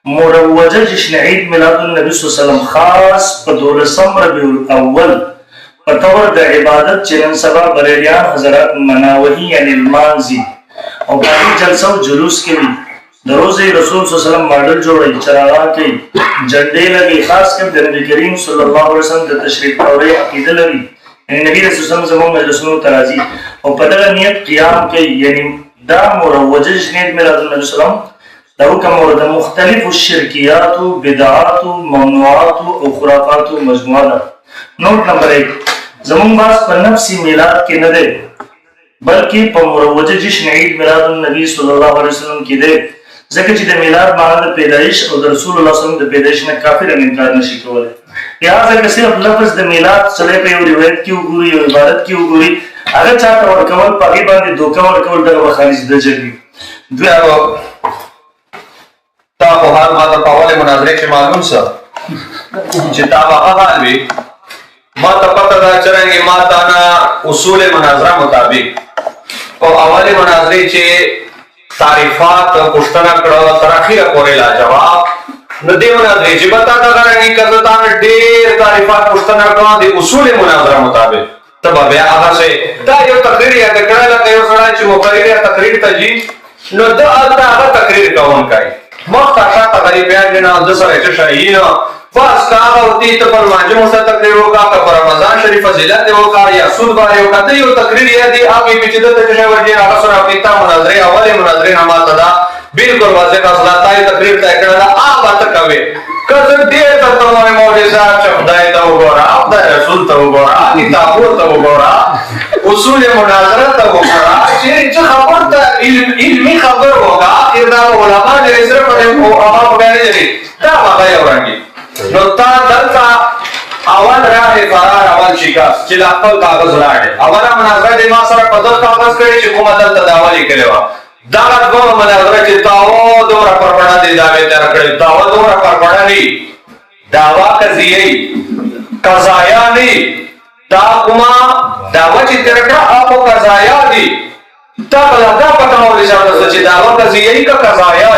مروجه جشن عید میلاد النبی صلی الله علیه وسلم خاص په 12 ربیع الاول په تور د عبادت چې نن سبا بریلیان حضرات مناوهي یعنی المانزي او په جلسه او جلوس کې وي د روزه رسول صلی الله علیه وسلم ماډل جوړي چراغان کوي جنډې لګي خاص کر د نبی کریم صلی الله علیه وسلم د تشریف اوري عقیده لري یعنی نبی رسول الله صلی الله علیه وسلم مجلسونو ترازی او په دغه نیت قیام کوي یعنی دا مروجه جشن عید میلاد النبی صلی الله علیه وسلم دا حکم ورته مختلف الشرکیات بدعات ممنوعات او خرافات مجموعه ده. نوٹ نمبر 1 زمون باس په نفسي میلاد کې نه ده بلکې په مروجه جشن عید میلاد النبی صلی الله علیه وسلم کې ده ځکه چې د میلاد معنی د پیدایش او د رسول الله صلی الله علیه وسلم د پیدایش نه کافر انکار نشي کولای. لہذا که صرف لفظ د میلاد سره په یو روایت کې وګوري او عبادت کې وګوري هغه چاته ورکول په غیبه باندې دوکه ورکول دغه خارج د جګړې دوی تا خو حال ما ته په اولې مناظرې کې معلوم شه چې تا به هغه حال وي ما ته پته ده څرنګې ما ته نه اصول مناظره مطابق په اولې مناظرې چې تعریفات پوښتنه کړه تر اخره پورې لاجواب نو دې مناظرې چې به تا ته رنګې که زه تا نه ډېر تعریفات پوښتنه کړم د اصول مناظره مطابق ته به بیا هغه شی دا یو تقریر یاده کړی لکه یو سړی چې مقرر یا تقریر ته ځي نو ده هلته هغه تقریر کوونکی مخته شاته غریبیان دي نه د سره چې شایي نه بس که هغه ورته ته پر مانجه ورته تقریر وکړه که په رمضان شریف فضیلت دې وکړه یا سود باندې وکړه ته یو تقریر یا دي هغې کې چې دلته چې شی ورځي هغه سره پرې تا مناظرې اولې مناظرې نه ماته ده بلکل واضح اصلا تا یې تقریر طی کړی ده هغه ته کوې که زه ډېر درته ووایم مولوي صاحب چې خدای ته وګوره خدای رسول ته وګوره کتابونو ته وګوره اصول مناظره ته وګوره چې خبر ته علمي خبر وکړه اخر دا علما لري صرف هغه په بیان لري دا هغه یو رنګي نو تا دلته اول راه فرار اول شکست چې لا خپل کاغذ راړې اوله مناظره دې ما سره په دغه کاغذ کړې چې کومه دلته دعوا لیکلې وه دغه دوه مناظره چې تاوه دومره پرپړه دې دعوې تېره کړې تاوه دومره پرپړه نه دعوا قضیه قضایا نه دا کومه دعوا چې تېره کړه هغه قضایا دي تا دا پته مولوي صاحب ته چې دعوا قضیه که قضایا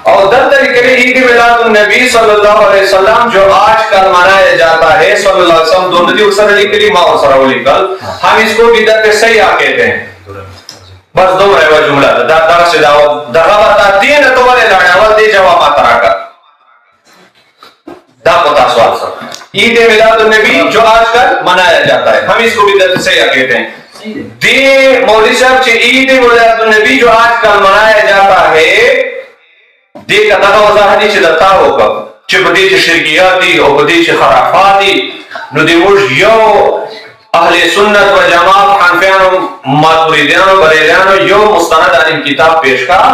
اور دلتا لکھے عید میلاد النبی صلی اللہ علیہ وسلم جو آج کل منایا جاتا ہے صلی اللہ علیہ وسلم دونوں دی اسر لکھلی ما اسر لکھل ہم اس کو بدعت سیاح کہتے ہیں بس دو رہے وہ جملہ دا درس دعوت دغا بتا دین تو والے لانے اول دی جوابات راکا دا پتا سوال سر عید میلاد النبی جو آج کل منایا جاتا ہے ہم اس کو بدعت سیاح کہتے ہیں دی مولوی صاحب چھ عید میلاد النبی جو آج کل منایا جاتا ہے دې که دغه وضاحت چې د تا وکړ چې په دې چې شرکیات دي او په دې چې خرافات دي نو دې موږ یو اهل سنت و جماعت حنفیانو ماتوریدیانو بریلیانو یو مستند علم کتاب پیش کړه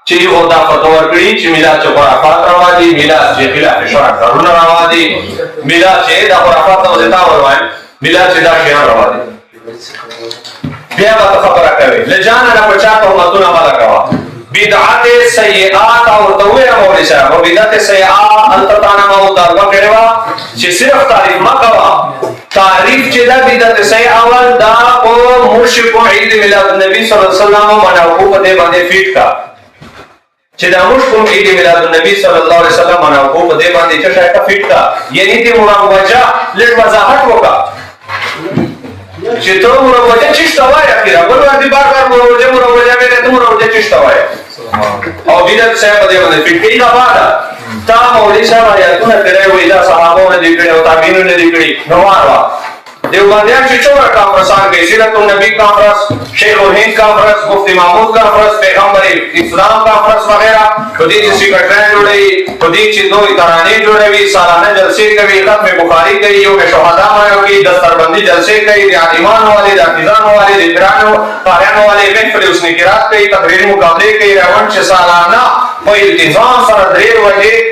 چې یو دا فتوا ورکړي چې میلاد چې خرافات روا دي میلاد چې خلاف شرع کارونه روا دي میلاد چې دا خرافات او زتا وروایم میلاد چې دا شیان روا دي بیا به خبره کوي لجانه نه پچا تهمتونه مالا کوه بدعت سیئات اور دوے مولوی صاحب اور بدعت سیئات التتانا مو داروا کړوا چې صرف تعریف ما کوا تعریف چې دا بدعت سیئ اول دا او مرشد عید میلاد النبی صلی الله علیه وسلم مناقو په دې باندې فیټ کا چې دا مرشد عید میلاد النبی صلی الله علیه وسلم مناقو په دې باندې چې شایته فیټ کا یعنی دې مروجه لږ وضاحت وکړه چې ته مروجه چشته وای اخیرا بل باندې بار مروجه مې ته مروجه چشته وای او بدعت صاحب دې باندې فکر نه واده تا مولوی صاحب آیاتونه کړی وای دا صحابو نه دي کړی او تابعینو نه دي کړی نو واروا دیوبندیان چې څومره کانفرنسان کوي سیرت النبی کانفرنس شیخ الهند کانفرنس مفتی محمود کانفرنس پیغمبر اسلام کانفرنس وغیرہ په دې چې سیکرټری جوړوي په دې چې دوی ترانې جوړوي سالانه جلسې کوي ختم بخاری کوي یو شهدا مایو کوي دستربندي جلسې کوي د عالمان والے د حافظان والے د قرآن قاریان والے محفل حسن قرات کوي تقریر مقابله کوي روان چې سالانه په التزام سره درې وجه